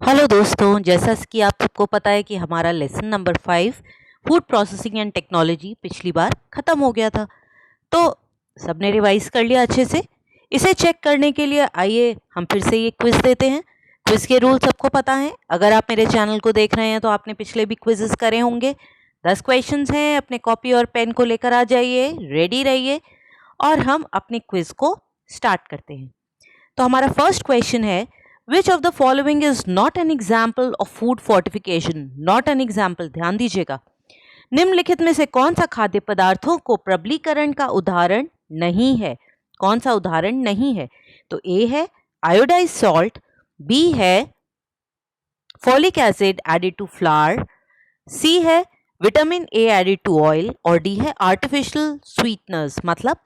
Hello दोस्तों, जैसा कि आप सबको पता है कि हमारा lesson number 5 food processing and technology पिछली बार ख़त्म हो गया था। तो सबने रिवाइज कर लिया अच्छे से। इसे चेक करने के लिए आइए हम फिर से ये क्विज देते हैं। क्विज के रूल सबको पता हैं। अगर आप मेरे चैनल को देख रहे हैं तो आपने पिछले भी क्विजेस करे होंगे। 10 क्वेश्चंस हैं। अपने कॉपी और पेन को लेकर आ जाइए, रेडी रहिए और हम अपने क्विज को स्टार्ट करते हैं। तो हमारा फर्स्ट क्वेश्चन है, which of the following is not an example of food fortification. Not an example, ध्यान दीजिएगा। निम्नलिखित में से कौन सा खाद्य पदार्थों को प्रबलीकरण का उदाहरण नहीं है? कौन सा उदाहरण नहीं है? तो ए है आयोडाइज सॉल्ट, बी है folic acid added to flour, C है vitamin A added to oil और डी है आर्टिफिशियल स्वीटनर्स। मतलब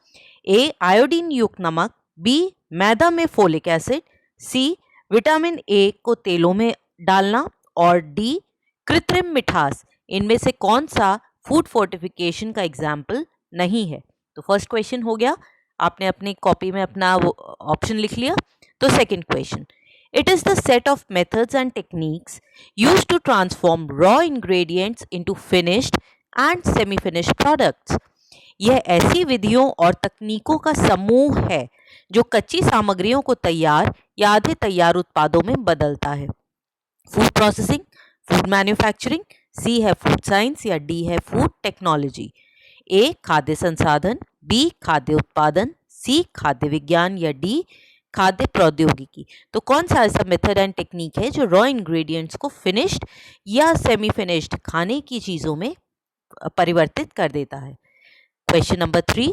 ए आयोडीन युक्त नमक, बी मैदा में folic acid, C vitamin A को तेलों में डालना और डी कृत्रिम मिठास। इनमें से कौन सा फूड फोर्टिफिकेशन का एग्जाम्पल नहीं है? तो फर्स्ट क्वेश्चन हो गया, आपने अपनी कॉपी में अपना ऑप्शन लिख लिया। तो second question, it is the set of methods and techniques used to transform raw ingredients into finished and semi finished products. यह ऐसी विधियों और तकनीकों का समूह है जो कच्ची सामग्रियों को तैयार या आधे तैयार उत्पादों में बदलता है। फूड प्रोसेसिंग, फूड मैन्युफैक्चरिंग, सी है फूड साइंस या डी है फूड टेक्नोलॉजी। ए खाद्य संसाधन, बी खाद्य उत्पादन, सी खाद्य विज्ञान या डी खाद्य प्रौद्योगिकी। तो कौन सा ऐसा मेथड एंड टेक्निक है जो रॉ इंग्रेडिएंट्स को फिनिश्ड या सेमी फिनिश्ड खाने की चीजों में परिवर्तित कर देता है? Question number 3.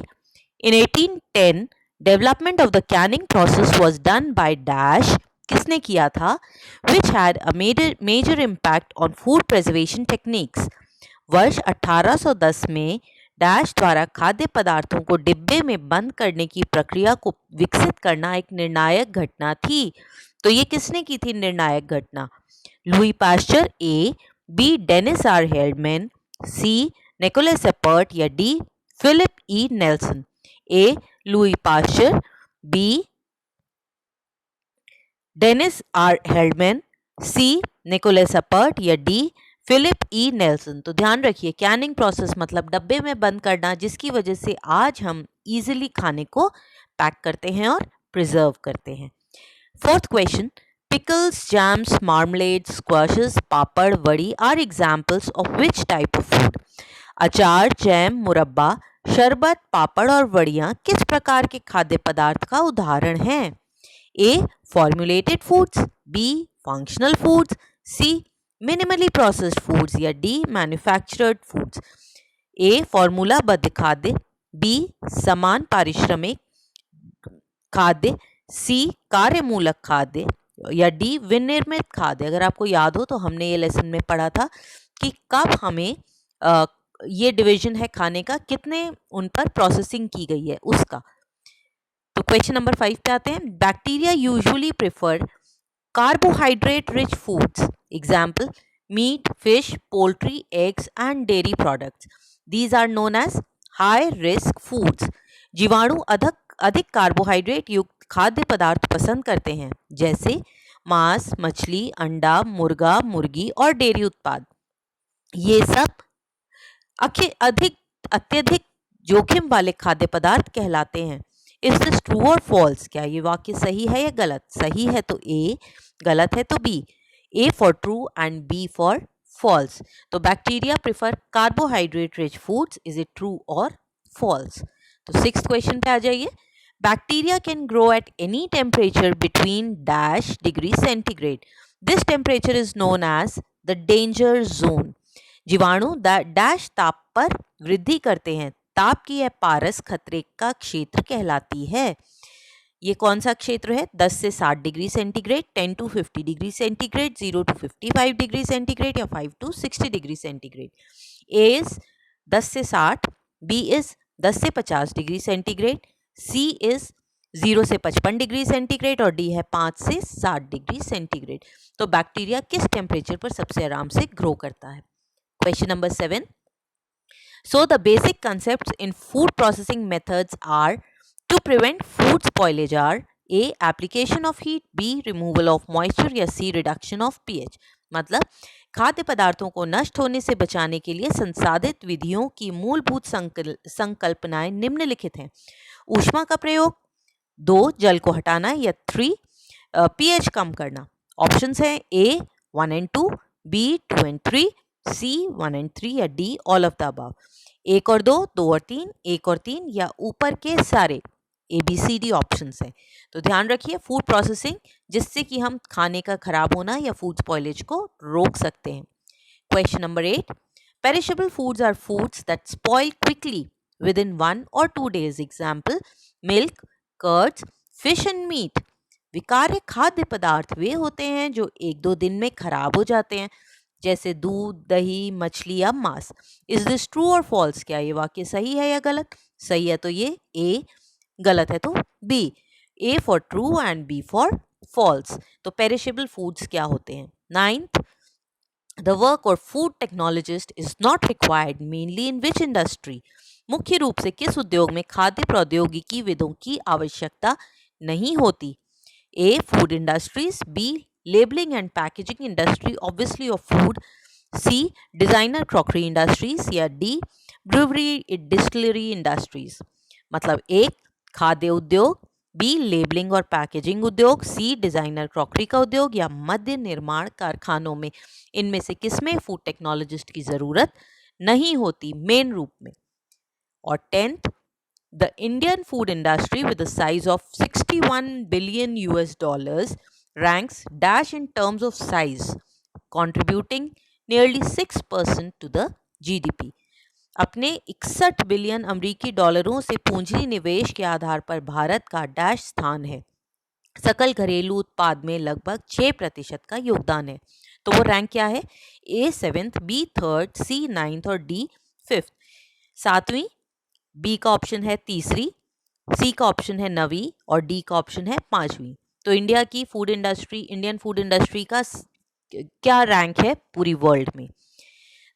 In 1810, development of the canning process was done by Dash. किसने किया था? Which had a major impact on food preservation techniques. वर्ष 1810 में डैश द्वारा खाद्य पदार्थों को डिब्बे में बंद करने की प्रक्रिया को विकसित करना एक निर्णायक घटना थी। तो ये किसने की थी निर्णायक घटना? Louis Pasteur A, B Dennis R Heldman, C Nicolas Appert या D Philip E Nelson. A Louis Pasteur, B Dennis R Heldman, C Nicolas Appert या डी फिलिप ई नेल्सन। तो ध्यान रखिए, कैनिंग प्रोसेस मतलब डब्बे में बंद करना, जिसकी वजह से आज हम इजीली खाने को पैक करते हैं और प्रिजर्व करते हैं। Fourth question, pickles, jams, marmalades, squashes, papad, vadi are examples of which type of food. अचार, जैम, मुरब्बा, शरबत, पापड़ और वड़ियाँ किस प्रकार के खाद्य पदार्थ का उदाहरण हैं? A formulated foods, B functional foods, C minimally processed foods या डी मैन्युफैक्चर्ड फूड्स। ए फॉर्मूलाबद्ध खाद्य, बी समान पारिश्रमिक खाद्य, सी कार्यमूलक खाद्य या डी विनिर्मित खाद्य। अगर आपको याद हो तो हमने ये लेसन में पढ़ा था कि कब हमें ये डिवीजन है खाने का, कितने उन पर प्रोसेसिंग की गई है उसका। तो क्वेश्चन नंबर 5 पे आते हैं। Bacteria usually prefer carbohydrate rich foods, example meat, fish, poultry, eggs and dairy products. These are known as high risk foods. जीवाणु अधिक कार्बोहाइड्रेट युक्त खाद्य पदार्थ पसंद करते हैं, जैसे मांस, मछली, अंडा, मुर्गा, मुर्गी और डेयरी उत्पाद। ये सब अत्यधिक जोखिम वाले खाद्य पदार्थ कहलाते हैं। इज दिस ट्रू और फॉल्स? क्या ये वाक्य सही है या गलत? सही है तो ए, गलत है तो B. A for true and B for false. तो bacteria prefer carbohydrate rich foods, is it true और फॉल्स? तो सिक्स्थ क्वेश्चन पे आ जाइए। Bacteria can grow at any temperature between dash degree centigrade. This temperature is known as the danger zone. जीवाणु dash ताप पर वृद्धि करते हैं। ताप की यह पारस खतरे का क्षेत्र कहलाती है। ये कौन सा क्षेत्र है? 10 से 60 degree centigrade, 10 to 50 degree centigrade, 0 to 55 degree centigrade या 5 to 60 degree centigrade. A is 10 से 60, बी इज 10 से 50 डिग्री सेंटीग्रेड, सी इज 0 से 55 डिग्री सेंटीग्रेड और डी है 5 से 60 डिग्री सेंटीग्रेड। तो बैक्टीरिया किस टेम्परेचर पर सबसे आराम से ग्रो करता है? Question number 7. So the basic concepts in food processing methods are to prevent food spoilage are A application of heat, B removal of moisture या सी रिडक्शन ऑफ पीएच। मतलब खाद्य पदार्थों को नष्ट होने से बचाने के लिए संसाधित विधियों की मूलभूत संकल्पनाएं निम्नलिखित हैं। ऊष्मा का प्रयोग, 2 जल को हटाना या 3 पीएच कम करना। ऑप्शंस हैं A 1 and 2, B 2 and 3, C 1 and 3 या D all of the above. 1 और 2, 2 और 3, 1 और 3 या ऊपर के सारे ABCD ऑप्शंस हैं। तो ध्यान रखिए फूड प्रोसेसिंग, जिससे कि हम खाने का खराब होना या फूड स्पॉइलेज को रोक सकते हैं। Question number 8, perishable foods are foods that spoil quickly within 1 or 2 days. Example, milk, curds, fish and meat. विकार्य खाद्य पदार्थ वे होते हैं जो 1-2 दिन में खराब हो जाते हैं, जैसे दूध, दही, मछली या मांस। इज दिस ट्रू और फॉल्स? क्या ये वाक्य सही है या गलत? सही है तो ये ए, गलत है तो B. A for true and B for false. तो पेरिशेबल फूड्स क्या होते हैं? 9th, the work or food technologist is not required mainly in which industry? मुख्य रूप से किस उद्योग में खाद्य प्रौद्योगिकी विदों की आवश्यकता नहीं होती? A food industries, B labelling and packaging industry obviously of food, C designer crockery industries या डी ब्रूवरी डिस्टिलरी इंडस्ट्रीज। मतलब ए खाद्य उद्योग, बी लेबलिंग और पैकेजिंग उद्योग, सी डिजाइनर क्रॉकरी का उद्योग या मद्य निर्माण कारखानों में इनमें से किसमें फूड टेक्नोलॉजिस्ट की जरूरत नहीं होती मेन रूप में? और 10th, the Indian food industry with a size of $61 billion ranks dash in terms of size, contributing nearly 6% to the GDP. अपने 61 बिलियन अमेरिकी डॉलरों से पूंजी निवेश के आधार पर भारत का डैश स्थान है। सकल घरेलू उत्पाद में लगभग 6% का योगदान है। तो वो रैंक क्या है? ए 7th, बी 3rd, सी 9th और डी 5th। 7वीं, बी का ऑप्शन है 3री, सी का ऑप्शन है 9वीं और डी का ऑप्शन है 5वीं। तो इंडियन फूड इंडस्ट्री का क्या रैंक है पूरी वर्ल्ड में?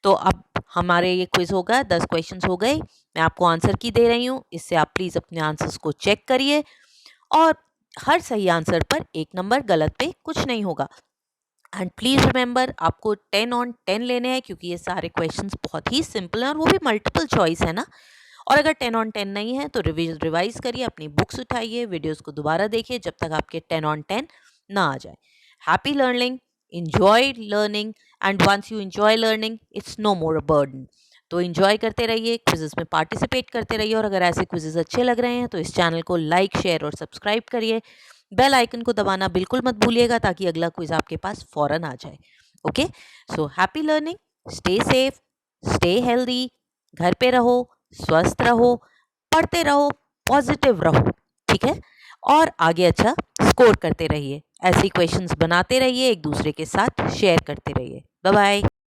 तो अब हमारे ये क्विज होगा, 10 क्वेश्चंस हो गए। मैं आपको आंसर की दे रही हूँ, इससे आप प्लीज़ अपने आंसर्स को चेक करिए और हर सही आंसर पर 1 नंबर, गलत पे कुछ नहीं होगा। एंड प्लीज़ रिमेंबर, आपको 10 on 10 लेने हैं क्योंकि ये सारे क्वेश्चंस बहुत ही सिंपल हैं और वो भी मल्टीपल चॉइस है ना। और अगर 10 on 10 नहीं है तो रिवाइज करिए, अपनी बुक्स उठाइए, वीडियोस को दोबारा देखिए जब तक आपके 10 on 10 ना आ जाए। Happy learning, enjoy learning, and once you enjoy learning it's no more a burden. तो enjoy करते रहिए, क्विजेस में पार्टिसिपेट करते रहिए और अगर ऐसे क्विजेस अच्छे लग रहे हैं तो इस चैनल को लाइक, शेयर और सब्सक्राइब करिए। बेल आइकन को दबाना बिल्कुल मत भूलिएगा ताकि अगला क्विज आपके पास फौरन आ जाए। Okay, so happy learning, stay safe, stay healthy, घर पे रहो, स्वस्थ रहो, पढ़ते रहो, पॉजिटिव रहो, ठीक है? और आगे अच्छा स्कोर करते रहिए, ऐसे क्वेश्चंस बनाते रहिए, एक दूसरे के साथ शेयर करते रहिए। Bye bye.